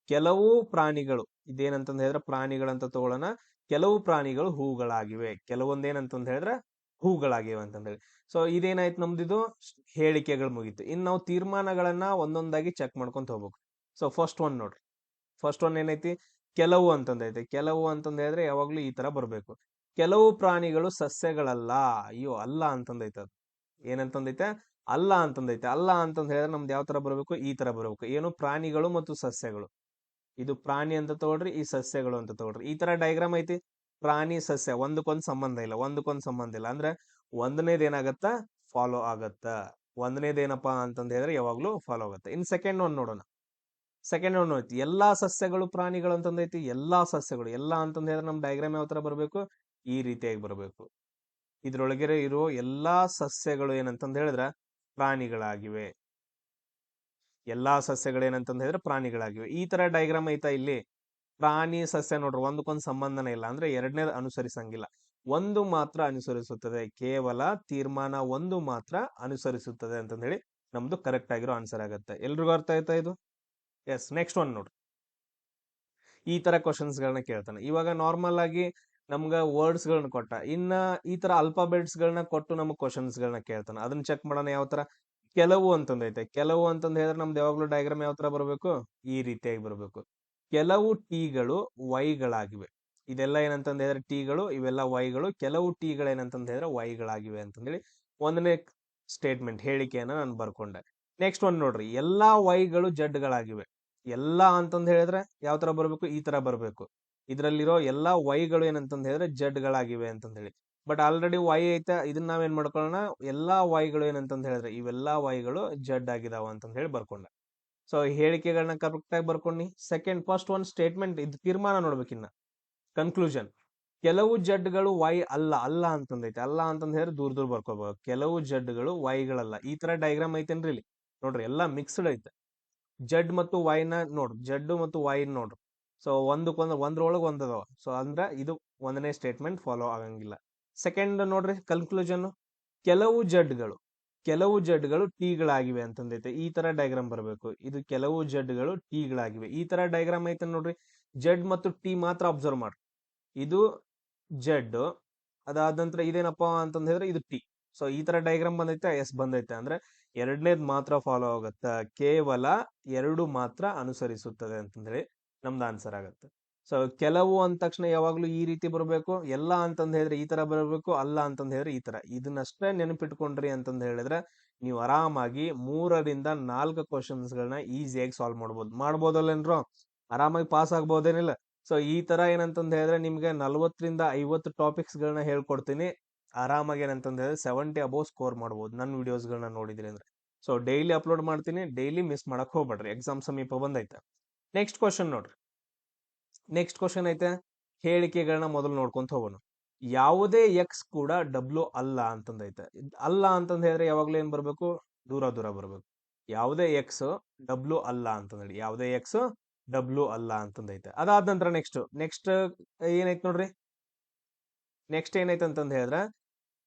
ಕೆಲವು ಪ್ರಾಣಿಗಳು, ಇದೇನಂತಂದ್ ಹೇಳಿದ್ರೆ ಪ್ರಾಣಿಗಳಂತ ತಗೊಳ್ಳೋಣ. ಕೆಲವು ಪ್ರಾಣಿಗಳು ಹೂಗಳಾಗಿವೆ. ಕೆಲವೊಂದ್ ಏನಂತಂದ್ ಹೇಳಿದ್ರೆ ಹೂಗಳಾಗಿವೆ ಅಂತಂದೇಳಿ. ಸೊ ಇದೇನಾಯ್ತು, ನಮ್ದಿದು ಹೇಳಿಕೆಗಳು ಮುಗೀತು. ಇನ್ ನಾವು ತೀರ್ಮಾನಗಳನ್ನ ಒಂದೊಂದಾಗಿ ಚೆಕ್ ಮಾಡ್ಕೊಂತ ಹೋಗ್ಬೇಕು. ಸೊ ಫಸ್ಟ್ ಒನ್ ನೋಡ್ರಿ. ಫಸ್ಟ್ ಒನ್ ಏನೈತಿ, ಕೆಲವು ಅಂತಂದೈತೆ. ಕೆಲವು ಅಂತಂದ್ ಹೇಳಿದ್ರೆ ಯಾವಾಗ್ಲೂ ಈ ತರ ಬರ್ಬೇಕು. ಕೆಲವು ಪ್ರಾಣಿಗಳು ಸಸ್ಯಗಳಲ್ಲ. ಅಯ್ಯೋ ಅಲ್ಲ ಅಂತಂದೈತೆ. ಅದು ಏನಂತಂದೈತೆ, ಅಲ್ಲ ಅಂತಂದೈತೆ. ಅಲ್ಲ ಅಂತಂದ್ ಹೇಳಿದ್ರೆ ನಮ್ದು ಯಾವ ತರ ಬರ್ಬೇಕು, ಈ ತರ ಬರ್ಬೇಕು. ಏನು, ಪ್ರಾಣಿಗಳು ಮತ್ತು ಸಸ್ಯಗಳು. ಇದು ಪ್ರಾಣಿ ಅಂತ ತಗೊಳ್ರಿ, ಈ ಸಸ್ಯಗಳು ಅಂತ ತಗೊಳ್ರಿ. ಈ ತರ ಡಯಾಗ್ರಾಮ್ ಐತಿ. ಪ್ರಾಣಿ ಸಸ್ಯ ಒಂದಕ್ಕೊಂದ್ ಸಂಬಂಧ ಇಲ್ಲ, ಅಂದ್ರೆ ಒಂದನೇದ್ ಏನಾಗತ್ತ, ಫಾಲೋ ಆಗತ್ತ. ಒಂದನೇದ್ ಏನಪ್ಪಾ ಅಂತಂದ್ ಹೇಳಿದ್ರೆ ಯಾವಾಗ್ಲೂ ಫಾಲೋ ಆಗತ್ತೆ. ಇನ್ ಸೆಕೆಂಡ್ ಒನ್ ನೋಡೋಣ. ಸೆಕೆಂಡ್ ಒನ್ ಐತಿ, ಎಲ್ಲಾ ಸಸ್ಯಗಳು ಪ್ರಾಣಿಗಳು ಅಂತಂದೈತಿ. ಎಲ್ಲಾ ಸಸ್ಯಗಳು, ಎಲ್ಲಾ ಅಂತಂದ್ ಹೇಳಿದ್ರೆ ನಮ್ ಡಯಾಗ್ರಾಮ್ ಯಾವ ತರ ಬರ್ಬೇಕು, ಈ ರೀತಿಯಾಗಿ ಬರ್ಬೇಕು. ಇದ್ರೊಳಗೆ ಇರೋ ಎಲ್ಲಾ ಸಸ್ಯಗಳು ಏನಂತಂದ್ ಹೇಳಿದ್ರೆ ಪ್ರಾಣಿಗಳಾಗಿವೆ. ಎಲ್ಲಾ ಸಸ್ಯಗಳು ಏನಂತಂದ್ ಹೇಳಿದ್ರೆ ಪ್ರಾಣಿಗಳಾಗಿವೆ. ಈ ತರ ಡಯಾಗ್ರಾಮ್ ಐತಾ ಇಲ್ಲಿ. ಪ್ರಾಣಿ ಸಸ್ಯ ನೋಡ್ರಿ, ಒಂದಕ್ಕೊಂದು ಸಂಬಂಧನೇ ಇಲ್ಲ, ಅಂದ್ರೆ ಎರಡನೇದು ಅನುಸರಿಸಂಗಿಲ್ಲ. ಒಂದು ಮಾತ್ರ ಅನುಸರಿಸುತ್ತದೆ. ಕೇವಲ ತೀರ್ಮಾನ ಒಂದು ಮಾತ್ರ ಅನುಸರಿಸುತ್ತದೆ ಅಂತಂದ್ ಹೇಳಿ ನಮ್ದು ಕರೆಕ್ಟ್ ಆಗಿರೋ ಆನ್ಸರ್ ಆಗತ್ತೆ. ಎಲ್ರಿಗೂ ಅರ್ಥ ಆಯ್ತಾ ಇದು? ಎಸ್. ನೆಕ್ಸ್ಟ್ ಒನ್ ನೋಡ್ರಿ. ಈ ತರ ಕ್ವಶನ್ಸ್ ಗಳನ್ನ ಕೇಳ್ತಾನೆ. ಇವಾಗ ನಾರ್ಮಲ್ ಆಗಿ ನಮ್ಗ ವರ್ಡ್ಸ್ ಗಳನ್ನ ಕೊಟ್ಟ, ಇನ್ನ ಈ ತರ ಅಲ್ಫಾಬೆಟ್ಸ್ ಗಳನ್ನ ಕೊಟ್ಟು ನಮ್ಗ್ ಕ್ವಶನ್ಸ್ ಗಳನ್ನ ಕೇಳ್ತಾನ. ಅದನ್ನ ಚೆಕ್ ಮಾಡೋಣ ಯಾವ ತರ. ಕೆಲವು ಅಂತಂದೈತೆ. ಕೆಲವು ಅಂತಂದ್ ಹೇಳಿದ್ರೆ ನಮ್ದು ಯಾವಾಗ್ಲೂ ಡಯಾಗ್ರಾಮ್ ಯಾವ ತರ ಬರ್ಬೇಕು, ಈ ರೀತಿಯಾಗಿ ಬರ್ಬೇಕು. ಕೆಲವು ಟೀಗಳು ವೈಗಳಾಗಿವೆ. ಇದೆಲ್ಲ ಏನಂತಂದ್ ಹೇಳಿದ್ರೆ ಟೀಗಳು, ಇವೆಲ್ಲ ವೈಗಳು. ಕೆಲವು ಟೀಗಳು ಏನಂತಂದ್ ಹೇಳಿದ್ರೆ ವೈಗಳಾಗಿವೆ ಅಂತಂದೇಳಿ ಒಂದನೇ ಸ್ಟೇಟ್ಮೆಂಟ್, ಹೇಳಿಕೆಯನ್ನ ನಾನು ಬರ್ಕೊಂಡೆ. ನೆಕ್ಸ್ಟ್ ಒನ್ ನೋಡ್ರಿ, ಎಲ್ಲಾ ವೈಗಳು ಜಡ್ಗಳಾಗಿವೆ. ಎಲ್ಲಾ ಅಂತಂದ್ ಹೇಳಿದ್ರೆ ಯಾವ ತರ ಬರ್ಬೇಕು, ಈ ತರ ಬರ್ಬೇಕು. ಇದ್ರಲ್ಲಿರೋ ಎಲ್ಲಾ ವೈಗಳು ಏನಂತಂದ್ ಹೇಳಿದ್ರೆ ಜಡ್ಗಳಾಗಿವೆ ಅಂತಂದ್ ಹೇಳಿ. ಬಟ್ ಆಲ್ರೆಡಿ ವೈ ಐತೆ. ಇದನ್ನ ನಾವೇನ್ ಮಾಡ್ಕೊಳ್ಳೋಣ, ಎಲ್ಲಾ ವೈಗಳು ಏನಂತಂದ್ ಹೇಳಿದ್ರೆ ಇವೆಲ್ಲಾ ವೈಗಳು ಜಡ್ ಆಗಿದಾವ ಅಂತಂದ್ ಹೇಳಿ ಬರ್ಕೊಂಡೆ. ಸೊ ಹೇಳಿಕೆಗಳನ್ನ ಕರೆಕ್ಟ್ ಆಗಿ ಬರ್ಕೊಂಡಿ. ಸೆಕೆಂಡ್, ಫಸ್ಟ್ ಒನ್ ಸ್ಟೇಟ್ಮೆಂಟ್, ಇದು ತೀರ್ಮಾನ ನೋಡ್ಬೇಕಿನ್ನ. ಕನ್ಕ್ಲೂಷನ್, ಕೆಲವು ಜಡ್ಗಳು ವೈ ಅಲ್ಲ. ಅಲ್ಲ ಅಂತಂದೈತೆ. ಅಲ್ಲ ಅಂತಂದ್ ಹೇಳಿದ್ರೆ ದೂರ ದೂರ ಬರ್ಕೋಬಹುದು. ಕೆಲವು ಜಡ್ಗಳು ವೈಗಳಲ್ಲ. ಈ ತರ ಡಯಾಗ್ರಾಮ್ ಐತೇನ್ರಿ ಇಲ್ಲಿ ನೋಡ್ರಿ. ಎಲ್ಲಾ ಮಿಕ್ಸ್ಡ್ ಐತೆ. ಜಡ್ ಮತ್ತು ವೈನ ನೋಡ್ರಿ, ಜಡ್ ಮತ್ತು ವೈ ನೋಡ್ರಿ. ಸೊ ಒಂದ್ರೊಳಗೆ ಒಂದದವ. ಸೊ ಅಂದ್ರ ಇದು ಒಂದನೇ ಸ್ಟೇಟ್ಮೆಂಟ್ ಫಾಲೋ ಆಗಂಗಿಲ್ಲ. ಸೆಕೆಂಡ್ ನೋಡ್ರಿ, ಕನ್ಕ್ಲೂಷನ್, ಕೆಲವು ಜಡ್ಗಳು ಟೀಗಳಾಗಿವೆ ಅಂತಂದೈತೆ. ಈ ತರ ಡಯಾಗ್ರಾಮ್ ಬರಬೇಕು. ಇದು ಕೆಲವು ಜಡ್ಗಳು ಟೀಗಳಾಗಿವೆ. ಈ ತರ ಡಯಾಗ್ರಾಮ್ ಐತೆ ನೋಡ್ರಿ. ಜಡ್ ಮತ್ತು ಟಿ ಮಾತ್ರ ಅಬ್ಸರ್ವ್ ಮಾಡ್ರಿ. ಇದು ಜಡ್, ಅದಾದ ನಂತರ ಇದೇನಪ್ಪಾ ಅಂತಂದ್ ಹೇಳಿದ್ರೆ ಇದು ಟಿ. ಸೊ ಈ ತರ ಡಯಾಗ್ರಾಮ್ ಬಂದೈತೆ. ಎಸ್ ಬಂದೈತೆ. ಅಂದ್ರೆ ಎರಡನೇದ್ ಮಾತ್ರ ಫಾಲೋ ಆಗತ್ತ. ಕೇವಲ ಎರಡು ಮಾತ್ರ ಅನುಸರಿಸುತ್ತದೆ ಅಂತಂದ್ರೆ ನಮ್ದು ಆನ್ಸರ್ ಆಗತ್ತೆ. ಸೊ ಕೆಲವು ಅಂದ ತಕ್ಷಣ ಯಾವಾಗ್ಲೂ ಈ ರೀತಿ ಬರ್ಬೇಕು. ಎಲ್ಲ ಅಂತಂದ್ ಹೇಳಿದ್ರೆ ಈ ತರ ಬರ್ಬೇಕು. ಅಲ್ಲ ಅಂತಂದ್ ಹೇಳಿದ್ರೆ ಈ ತರ. ಇದನ್ನಷ್ಟೇ ನೆನಪಿಟ್ಕೊಂಡ್ರಿ ಅಂತಂದ್ ಹೇಳಿದ್ರೆ ನೀವು ಆರಾಮಾಗಿ 3 ರಿಂದ 4 ಕ್ವಶನ್ಸ್ ಗಳನ್ನ ಈಸಿಯಾಗಿ ಸಾಲ್ವ್ ಮಾಡ್ಬೋದಲ್ಲೇನ್ರು? ಆರಾಮಾಗಿ ಪಾಸ್ ಆಗ್ಬೋದೇನಿಲ್ಲ? ಸೊ ಈ ತರ ಏನಂತಂದ್ ಹೇಳಿದ್ರೆ ನಿಮ್ಗೆ 40 ರಿಂದ 50 ಟಾಪಿಕ್ಸ್ ಗಳನ್ನ ಹೇಳ್ಕೊಡ್ತೀನಿ. ಆರಾಮಾಗಿ ಏನಂತಂದ್ ಹೇಳಿದ್ರೆ 70 ಅಬೋವ್ ಸ್ಕೋರ್ ಮಾಡ್ಬೋದು ನನ್ನ ವಿಡಿಯೋಸ್ ಗಳನ್ನ ನೋಡಿದ್ರಿ ಅಂದ್ರೆ. ಸೊ ಡೈಲಿ ಅಪ್ಲೋಡ್ ಮಾಡ್ತೀನಿ. ಡೈಲಿ ಮಿಸ್ ಮಾಡಕ್ ಹೋಗ್ಬೇಡ್ರಿ. ಎಕ್ಸಾಮ್ ಸಮೀಪ ಬಂದೈತೆ. ನೆಕ್ಸ್ಟ್ ಕ್ವಶನ್ ನೋಡ್ರಿ. ನೆಕ್ಸ್ಟ್ ಕ್ವಶನ್ ಐತೆ, ಹೇಳಿಕೆಗಳನ್ನ ಮೊದಲು ನೋಡ್ಕೊಂತ ಹೋಗೋಣ. ಯಾವುದೇ ಎಕ್ಸ್ ಕೂಡ ಡಬ್ಲ್ಯೂ ಅಲ್ಲ ಅಂತಂದೈತೆ. ಅಲ್ಲ ಅಂತಂದ್ ಹೇಳಿದ್ರೆ ಯಾವಾಗ್ಲೂ ಏನ್ ಬರ್ಬೇಕು, ದೂರ ದೂರ ಬರ್ಬೇಕು. ಯಾವುದೇ ಎಕ್ಸ್ ಡಬ್ಲ್ಯೂ ಅಲ್ಲ ಅಂತಂದೇಳಿ. ಯಾವುದೇ ಎಕ್ಸ್ ಡಬ್ಲ್ಯೂ ಅಲ್ಲ ಅಂತಂದೈತೆ. ಅದಾದ ನಂತರ ನೆಕ್ಸ್ಟ್ ಏನೈತೆ ನೋಡ್ರಿ. ನೆಕ್ಸ್ಟ್ ಏನೈತೆ ಅಂತಂದ್ ಹೇಳಿದ್ರೆ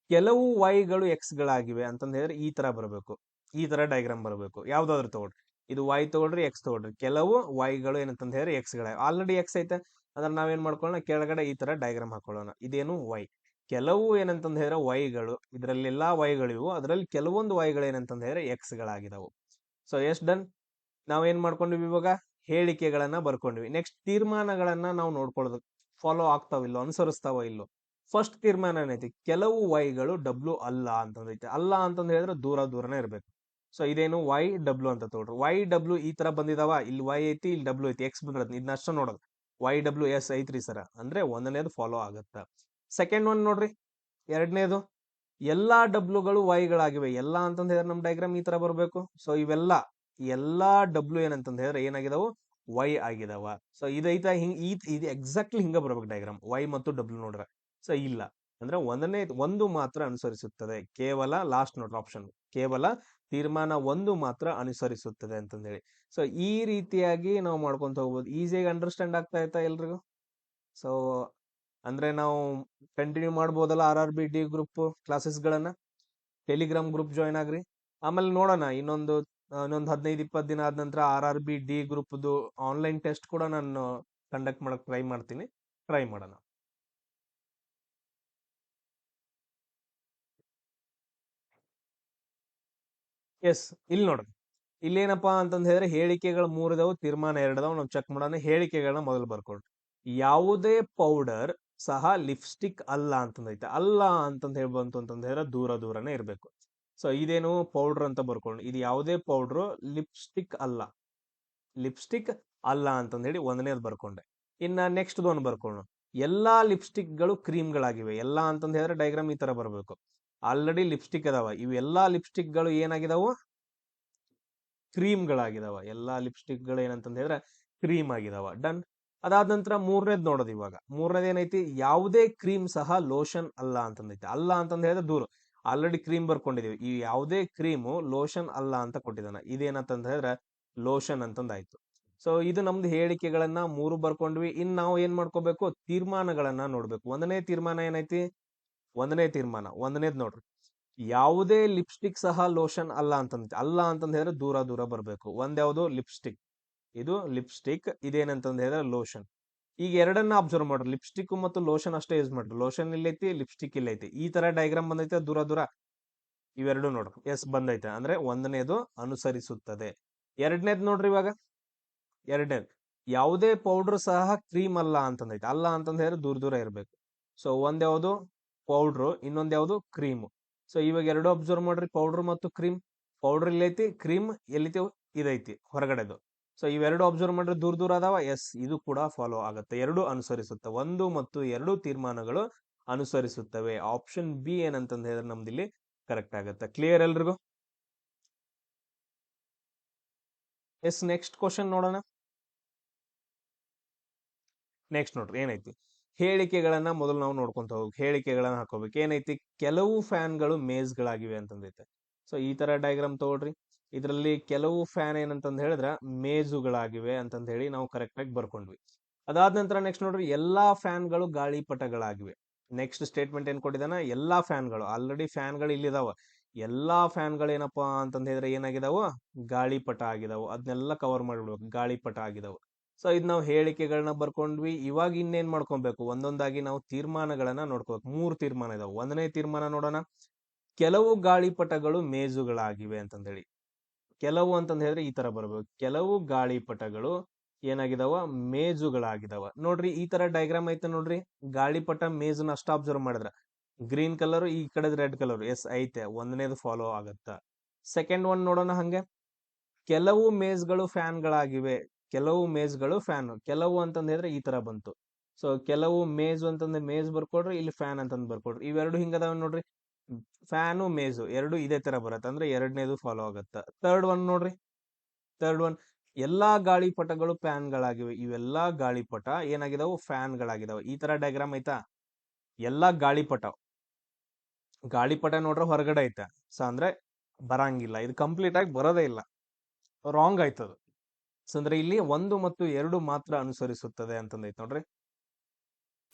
ಕೆಲವು ವೈಗಳು ಎಕ್ಸ್ ಗಳಾಗಿವೆ ಅಂತಂದ್ ಹೇಳಿದ್ರೆ ಈ ತರ ಬರಬೇಕು. ಈ ತರ ಡಯಾಗ್ರಾಮ್ ಬರಬೇಕು. ಯಾವ್ದಾದ್ರು ತಗೊಳ್ರಿ. ಇದು ವೈ ತಗೊಳ್ರಿ, ಎಕ್ಸ್ ತಗೊಳ್ರಿ. ಕೆಲವು ವೈಗಳು ಏನಂತಂದ್ ಹೇಳಿದ್ರೆ ಎಕ್ಸ್ ಗಳ ಆಲ್ರೆಡಿ ಎಕ್ಸ್ ಐತೆ. ಅದ್ರ ನಾವೇನ್ ಮಾಡ್ಕೊಳ್ಳೋಣ, ಕೆಳಗಡೆ ಈ ತರ ಡಯಾಗ್ರಾಮ್ ಹಾಕೊಳ್ಳೋಣ. ಇದೇನು ವೈ. ಕೆಲವು ಏನಂತಂದ್ ಹೇಳಿದ್ರೆ ವೈಗಳು, ಇದ್ರಲ್ಲಿ ಎಲ್ಲಾ ವೈಗಳಿವು. ಅದ್ರಲ್ಲಿ ಕೆಲವೊಂದು ವೈಗಳು ಏನಂತಂದ್ ಹೇಳಿದ್ರೆ ಎಕ್ಸ್ ಗಳಾಗಿದಾವು. So yes done. ನಾವೇನ್ ಮಾಡ್ಕೊಂಡ್ವಿ ಇವಾಗ, ಹೇಳಿಕೆಗಳನ್ನ ಬರ್ಕೊಂಡ್ವಿ. ನೆಕ್ಸ್ಟ್ ತೀರ್ಮಾನಗಳನ್ನ ನಾವು ನೋಡ್ಕೊಳ್ಳೋದು, ಫಾಲೋ ಆಗ್ತಾವಿಲ್ಲೋ, ಅನುಸರಿಸ್ತಾವ ಇಲ್ಲೋ. ಫಸ್ಟ್ ತೀರ್ಮಾನ ಏನೈತಿ, ಕೆಲವು ವೈಗಳು ಡಬ್ಲ್ಯೂ ಅಲ್ಲ ಅಂತಂದೈತೆ. ಅಲ್ಲ ಅಂತಂದ್ ಹೇಳಿದ್ರೆ ದೂರ ದೂರನೇ ಇರ್ಬೇಕು. ಸೊ ಇದೇನು ವೈ ಡಬ್ಲ್ಯೂ ಅಂತ ತಗೊಳ್ರಿ. ವೈ ಡಬ್ಲ್ಯೂ ಈ ತರ ಬಂದಿದಾವ. ಇಲ್ಲಿ ವೈ ಐತಿ, ಇಲ್ಲಿ ಡಬ್ಲ್ಯೂ ಐತಿ, ಎಕ್ಸ್ ಬಂದಿರತ್ತೆ. ಇದನ್ನ ಅಷ್ಟ ನೋಡೋದು. YWS ಐತ್ರಿ ಸರ, ಅಂದ್ರೆ ಒಂದನೇದು ಫಾಲೋ ಆಗತ್ತ. ಸೆಕೆಂಡ್ ಒನ್ ನೋಡ್ರಿ, ಎರಡನೇದು ಎಲ್ಲಾ ಡಬ್ಲ್ಯೂಗಳು ವೈಗಳಾಗಿವೆ. ಎಲ್ಲಾ ಅಂತಂದ ಹೇಳಿದ್ರೆ ನಮ್ ಡೈಗ್ರಾಮ್ ಈ ತರ ಬರ್ಬೇಕು. ಸೊ ಎಲ್ಲಾ ಡಬ್ಲ್ಯೂ ಏನಂತಂದ ಹೇಳಿದ್ರೆ ಏನಾಗಿದಾವು, ವೈ ಆಗಿದಾವ. ಸೊ ಇದೈತ ಹಿಂಗ್ ಇದು ಎಕ್ಸಾಕ್ಟ್ಲಿ ಹಿಂಗ ಬರ್ಬೇಕು ಡೈಗ್ರಾಮ್, ವೈ ಮತ್ತು ಡಬ್ಲ್ಯೂ ನೋಡ್ರ. ಸೊ ಇಲ್ಲ ಅಂದ್ರೆ ಒಂದು ಮಾತ್ರ ಅನುಸರಿಸುತ್ತದೆ, ಕೇವಲ ಲಾಸ್ಟ್ ನೋಡ್ರ ಆಪ್ಷನ್, ಕೇವಲ ತೀರ್ಮಾನ ಒಂದು ಮಾತ್ರ ಅನುಸರಿಸುತ್ತದೆ ಅಂತಂದ ಹೇಳಿ. ಸೊ ಈ ರೀತಿಯಾಗಿ ನಾವು ಮಾಡ್ಕೊಂತ ಹೋಗ್ಬೋದು. ಈಸಿಯಾಗಿ ಅಂಡರ್ಸ್ಟ್ಯಾಂಡ್ ಆಗ್ತಾ ಆಯ್ತಾ ಎಲ್ರಿಗೂ? ಸೊ ಅಂದ್ರೆ ನಾವು ಕಂಟಿನ್ಯೂ ಮಾಡ್ಬೋದಲ್ಲ RRB-D ಗ್ರೂಪ್ ಕ್ಲಾಸಸ್ಗಳನ್ನ. ಟೆಲಿಗ್ರಾಮ್ ಗ್ರೂಪ್ ಜಾಯ್ನ್ ಆಗ್ರಿ. ಆಮೇಲೆ ನೋಡೋಣ ಇನ್ನೊಂದು 15-20 ದಿನ ಆದ ನಂತರ RRB-D ಗ್ರೂಪ್ದು ಆನ್ಲೈನ್ ಟೆಸ್ಟ್ ಕೂಡ ನಾನು ಕಂಡಕ್ಟ್ ಮಾಡಕ್ ಟ್ರೈ ಮಾಡೋಣ. ಎಸ್, ಇಲ್ಲಿ ನೋಡ್ರಿ, ಇಲ್ಲೇನಪ್ಪಾ ಅಂತಂದ ಹೇಳಿದ್ರೆ ಹೇಳಿಕೆಗಳು 3 ಇದಾವು, ತೀರ್ಮಾನ 2 ಇದಾವು. ನಾವು ಚೆಕ್ ಮಾಡೋಣ. ಹೇಳಿಕೆಗಳನ್ನ ಮೊದಲು ಬರ್ಕೊಳ್ರಿ. ಯಾವುದೇ ಪೌಡರ್ ಸಹ ಲಿಪ್ಸ್ಟಿಕ್ ಅಲ್ಲ ಅಂತಂದೈತೆ. ಅಲ್ಲ ಅಂತಂದ ಹೇಳ್ಬಂತು ಅಂತಂದ ಹೇಳಿದ್ರೆ ದೂರನೇ ಇರ್ಬೇಕು. ಸೊ ಇದೇನು ಪೌಡರ್ ಅಂತ ಬರ್ಕೊಂಡು, ಇದು ಯಾವುದೇ ಪೌಡ್ರು ಲಿಪ್ಸ್ಟಿಕ್ ಅಲ್ಲ ಅಂತಂದ ಹೇಳಿ ಒಂದನೇದು ಬರ್ಕೊಂಡೆ. ಇನ್ನ ನೆಕ್ಸ್ಟ್ ಒಂದು ಬರ್ಕೊಂಡು, ಎಲ್ಲಾ ಲಿಪ್ಸ್ಟಿಕ್ ಗಳು ಕ್ರೀಮ್ಗಳಾಗಿವೆ. ಎಲ್ಲಾ ಅಂತಂದ ಹೇಳಿದ್ರೆ ಡೈಗ್ರಾಮ್ ಈ ತರ ಬರ್ಬೇಕು. ಆಲ್ರೆಡಿ ಲಿಪ್ಸ್ಟಿಕ್ ಅದಾವ, ಇವು ಎಲ್ಲಾ ಲಿಪ್ಸ್ಟಿಕ್ ಗಳು ಏನಾಗಿದಾವು, ಕ್ರೀಮ್ಗಳಾಗಿದಾವ. ಎಲ್ಲಾ ಲಿಪ್ಸ್ಟಿಕ್ ಗಳು ಏನಂತಂದ ಹೇಳಿದ್ರೆ ಕ್ರೀಮ್ ಆಗಿದಾವ. ಡನ್. ಅದಾದ ನಂತರ ಮೂರನೇದ್ ನೋಡೋದು. ಇವಾಗ ಮೂರನೇದ್ ಏನೈತಿ, ಯಾವುದೇ ಕ್ರೀಮ್ ಸಹ ಲೋಷನ್ ಅಲ್ಲ ಅಂತಂದೈತಿ. ಅಲ್ಲ ಅಂತಂದ ಹೇಳಿದ್ರೆ ದೂರ, ಆಲ್ರೆಡಿ ಕ್ರೀಮ್ ಬರ್ಕೊಂಡಿದೀವಿ. ಈ ಯಾವುದೇ ಕ್ರೀಮು ಲೋಷನ್ ಅಲ್ಲ ಅಂತ ಕೊಟ್ಟಿದ್ದಾನ. ಇದೇನಂತಂದ ಹೇಳಿದ್ರೆ ಲೋಷನ್ ಅಂತಂದಾಯ್ತು. ಸೊ ಇದು ನಮ್ದು ಹೇಳಿಕೆಗಳನ್ನ 3 ಬರ್ಕೊಂಡ್ವಿ. ಇನ್ ನಾವು ಏನ್ ಮಾಡ್ಕೋಬೇಕು, ತೀರ್ಮಾನಗಳನ್ನ ನೋಡ್ಬೇಕು. ಒಂದನೇ ತೀರ್ಮಾನ ಏನೈತಿ, ಒಂದನೇದ್ ನೋಡ್ರಿ, ಯಾವುದೇ ಲಿಪ್ಸ್ಟಿಕ್ ಸಹ ಲೋಷನ್ ಅಲ್ಲ ಅಂತಂದ ಹೇಳಿದ್ರೆ ದೂರ ಬರ್ಬೇಕು. ಒಂದ್ಯಾವ್ದು ಲಿಪ್ಸ್ಟಿಕ್, ಇದು ಲಿಪ್ಸ್ಟಿಕ್, ಇದೇನಂತಂದ ಹೇಳಿದ್ರೆ ಲೋಷನ್. ಈಗ ಎರಡನ್ನ ಅಬ್ಸರ್ವ್ ಮಾಡ್ರಿ, ಲಿಪ್ಸ್ಟಿಕ್ ಮತ್ತು ಲೋಷನ್ ಅಷ್ಟೇ ಯೂಸ್ ಮಾಡ್ರಿ. ಲೋಷನ್ ಇಲ್ಲೈತಿ, ಲಿಪ್ಸ್ಟಿಕ್ ಇಲ್ಲೈತಿ. ಈ ತರ ಡೈಗ್ರಾಮ್ ಬಂದೈತೆ ದೂರ. ಇವೆರಡು ನೋಡ್ರಿ, ಎಸ್ ಬಂದೈತೆ, ಅಂದ್ರೆ ಒಂದನೇದು ಅನುಸರಿಸುತ್ತದೆ. ಎರಡನೇದ್ ನೋಡ್ರಿ. ಇವಾಗ ಎರಡನೇದು, ಯಾವುದೇ ಪೌಡರ್ ಸಹ ಕ್ರೀಮ್ ಅಲ್ಲ ಅಂತಂದೈತೆ. ಅಲ್ಲ ಅಂತಂದ ಹೇಳಿದ್ರೆ ದೂರ ಇರ್ಬೇಕು. ಸೊ ಒಂದ್ಯಾವ್ದು ಪೌಡ್ರು, ಇನ್ನೊಂದ್ ಯಾವ್ದು ಕ್ರೀಮ್. ಸೊ ಇವಾಗ ಎರಡು ಅಬ್ಸರ್ವ್ ಮಾಡ್ರಿ, ಪೌಡರ್ ಮತ್ತು ಕ್ರೀಮ್. ಪೌಡರ್ ಇಲ್ಲೈತಿ, ಕ್ರೀಮ್ ಎಲ್ಲೈತಿ, ಇದೈತಿ ಹೊರಗಡೆದು. ಸೊ ಇವೆರಡು ಅಬ್ಸರ್ವ್ ಮಾಡ್ರಿ, ದೂರ ಅದಾವ. ಎಸ್, ಇದು ಕೂಡ ಫಾಲೋ ಆಗುತ್ತೆ. ಎರಡು ಅನುಸರಿಸುತ್ತೆ, 1 ಮತ್ತು 2 ತೀರ್ಮಾನಗಳು ಅನುಸರಿಸುತ್ತವೆ. ಆಪ್ಷನ್ ಬಿ ಏನಂತಂದ ಹೇಳಿದ್ರೆ ನಮ್ದಿಲ್ಲಿ ಕರೆಕ್ಟ್ ಆಗುತ್ತೆ. ಕ್ಲಿಯರ್ ಎಲ್ರಿಗೂ? ಎಸ್, ನೆಕ್ಸ್ಟ್ ಕ್ವಶನ್ ನೋಡೋಣ. ನೆಕ್ಸ್ಟ್ ನೋಡ್ರಿ, ಏನೈತಿ, ಹೇಳಿಕೆಗಳನ್ನ ಮೊದಲು ನಾವು ನೋಡ್ಕೊಂತ ಹೋಗ್ಬೇಕು. ಹೇಳಿಕೆಗಳನ್ನ ಹಾಕೋಬೇಕು. ಏನೈತಿ, ಕೆಲವು ಫ್ಯಾನ್ಗಳು ಮೇಜ್ಗಳಾಗಿವೆ ಅಂತಂದೈತೆ. ಸೊ ಈ ತರ ಡಯಾಗ್ರಾಮ್ ತಗೊಳ್ರಿ. ಇದರಲ್ಲಿ ಕೆಲವು ಫ್ಯಾನ್ ಏನಂತಂದ್ ಹೇಳಿದ್ರ ಮೇಜುಗಳಾಗಿವೆ ಅಂತಂದ ಹೇಳಿ ನಾವು ಕರೆಕ್ಟ್ ಆಗಿ ಬರ್ಕೊಂಡ್ವಿ. ಅದಾದ ನಂತರ ನೆಕ್ಸ್ಟ್ ನೋಡ್ರಿ, ಎಲ್ಲಾ ಫ್ಯಾನ್ಗಳು ಗಾಳಿಪಟಗಳಾಗಿವೆ. ನೆಕ್ಸ್ಟ್ ಸ್ಟೇಟ್ಮೆಂಟ್ ಏನ್ ಕೊಟ್ಟಿದಾನ, ಎಲ್ಲಾ ಫ್ಯಾನ್ಗಳು, ಆಲ್ರೆಡಿ ಫ್ಯಾನ್ಗಳು ಇಲ್ಲಿದಾವ. ಎಲ್ಲಾ ಫ್ಯಾನ್ಗಳು ಏನಪ್ಪಾ ಅಂತಂದ ಹೇಳಿದ್ರೆ ಏನಾಗಿದಾವ, ಗಾಳಿಪಟ ಆಗಿದಾವು. ಅದನ್ನೆಲ್ಲ ಕವರ್ ಮಾಡಿಬಿಡ್ಬೇಕು, ಗಾಳಿಪಟ ಆಗಿದಾವು. ಸೊ ಇದ್ ನಾವು ಹೇಳಿಕೆಗಳನ್ನ ಬರ್ಕೊಂಡ್ವಿ. ಇವಾಗ ಇನ್ನೇನ್ ಮಾಡ್ಕೊಬೇಕು, ಒಂದೊಂದಾಗಿ ನಾವು ತೀರ್ಮಾನಗಳನ್ನ ನೋಡ್ಕೋಬೇಕು. 3 ತೀರ್ಮಾನ ಇದಾವೆ. ಒಂದನೇ ತೀರ್ಮಾನ ನೋಡೋಣ, ಕೆಲವು ಗಾಳಿಪಟಗಳು ಮೇಜುಗಳಾಗಿವೆ ಅಂತಂದ ಹೇಳಿ. ಕೆಲವು ಅಂತಂದ ಹೇಳಿದ್ರೆ ಈ ತರ ಬರ್ಬೇಕು, ಕೆಲವು ಗಾಳಿಪಟಗಳು ಏನಾಗಿದಾವ, ಮೇಜುಗಳಾಗಿದಾವ. ನೋಡ್ರಿ, ಈ ತರ ಡಯಾಗ್ರಾಮ್ ಐತೆ ನೋಡ್ರಿ. ಗಾಳಿಪಟ ಮೇಜುನ ಅಷ್ಟ ಅಬ್ಸರ್ವ್ ಮಾಡಿದ್ರ ಗ್ರೀನ್ ಕಲರ್, ಈ ಕಡೆ ರೆಡ್ ಕಲರ್. ಎಸ್ ಐತೆ, ಒಂದನೇದು ಫಾಲೋ ಆಗತ್ತ. ಸೆಕೆಂಡ್ ಒನ್ ನೋಡೋಣ ಹಂಗೆ, ಕೆಲವು ಮೇಜ್ಗಳು ಫ್ಯಾನ್ಗಳಾಗಿವೆ. ಕೆಲವು ಮೇಜ್ಗಳು ಫ್ಯಾನ್. ಕೆಲವು ಅಂತಂದ ಹೇಳಿದ್ರೆ ಈ ತರ ಬಂತು. ಸೊ ಕೆಲವು ಮೇಜು ಅಂತಂದ್ರೆ ಮೇಜ್ ಬರ್ಕೊಡ್ರಿ, ಇಲ್ಲಿ ಫ್ಯಾನ್ ಅಂತಂದ್ ಬರ್ಕೊಡ್ರಿ. ಇವೆರಡು ಹಿಂಗದಾವ ನೋಡ್ರಿ, ಫ್ಯಾನು ಮೇಜು ಎರಡು ಇದೇ ತರ ಬರತ್ತೆ, ಅಂದ್ರೆ ಎರಡನೇದು ಫಾಲೋ ಆಗತ್ತ. ಥರ್ಡ್ ಒನ್ ನೋಡ್ರಿ, ಥರ್ಡ್ ಒನ್, ಎಲ್ಲಾ ಗಾಳಿಪಟಗಳು ಫ್ಯಾನ್ಗಳಾಗಿವೆ. ಇವೆಲ್ಲಾ ಗಾಳಿಪಟ ಏನಾಗಿದಾವು, ಫ್ಯಾನ್ಗಳಾಗಿದಾವೆ. ಈ ತರ ಡಯಾಗ್ರಾಮ್ ಐತಾ. ಎಲ್ಲಾ ಗಾಳಿಪಟ ನೋಡ್ರೆ ಹೊರಗಡೆ ಐತೆ. ಸೊ ಅಂದ್ರೆ ಬರಂಗಿಲ್ಲ, ಇದು ಕಂಪ್ಲೀಟ್ ಆಗಿ ಬರೋದೇ ಇಲ್ಲ, ರಾಂಗ್ ಆಯ್ತದ. ಸೊ ಅಂದ್ರೆ ಇಲ್ಲಿ 1 ಮತ್ತು 2 ಮಾತ್ರ ಅನುಸರಿಸುತ್ತದೆ ಅಂತಂದೈತೆ ನೋಡ್ರಿ.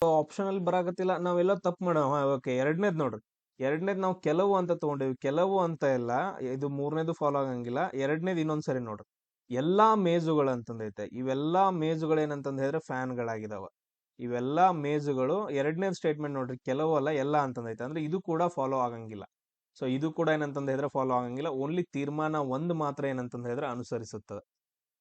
ಆಪ್ಷನ್ ಅಲ್ಲಿ ಬರಾಕತ್ತಿಲ್ಲ, ನಾವೆಲ್ಲ ತಪ್ಪು ಮಾಡೋಣ. ಓಕೆ, ಎರಡನೇದ್ ನೋಡ್ರಿ, ಎರಡನೇದ್ ನಾವು ಕೆಲವು ಅಂತ ತಗೊಂಡಿವಿ. ಕೆಲವು ಅಂತ ಇಲ್ಲ, ಇದು ಮೂರನೇದು ಫಾಲೋ ಆಗಂಗಿಲ್ಲ. ಎರಡನೇದು ಇನ್ನೊಂದ್ಸರಿ ನೋಡ್ರಿ, ಎಲ್ಲಾ ಮೇಜುಗಳು ಅಂತಂದೈತೆ. ಇವೆಲ್ಲಾ ಮೇಜುಗಳು ಏನಂತಂದ ಹೇಳಿದ್ರೆ ಫ್ಯಾನ್ಗಳಾಗಿದಾವ. ಇವೆಲ್ಲಾ ಮೇಜುಗಳು. ಎರಡನೇದು ಸ್ಟೇಟ್ಮೆಂಟ್ ನೋಡ್ರಿ, ಕೆಲವು ಅಲ್ಲ ಎಲ್ಲಾ ಅಂತಂದೈತೆ, ಅಂದ್ರೆ ಇದು ಕೂಡ ಫಾಲೋ ಆಗಂಗಿಲ್ಲ. ಸೊ ಇದು ಕೂಡ ಏನಂತಂದ ಹೇಳಿದ್ರೆ ಫಾಲೋ ಆಗಂಗಿಲ್ಲ. ಓನ್ಲಿ ತೀರ್ಮಾನ 1 ಮಾತ್ರ ಏನಂತಂದ ಹೇಳಿದ್ರೆ ಅನುಸರಿಸುತ್ತದೆ.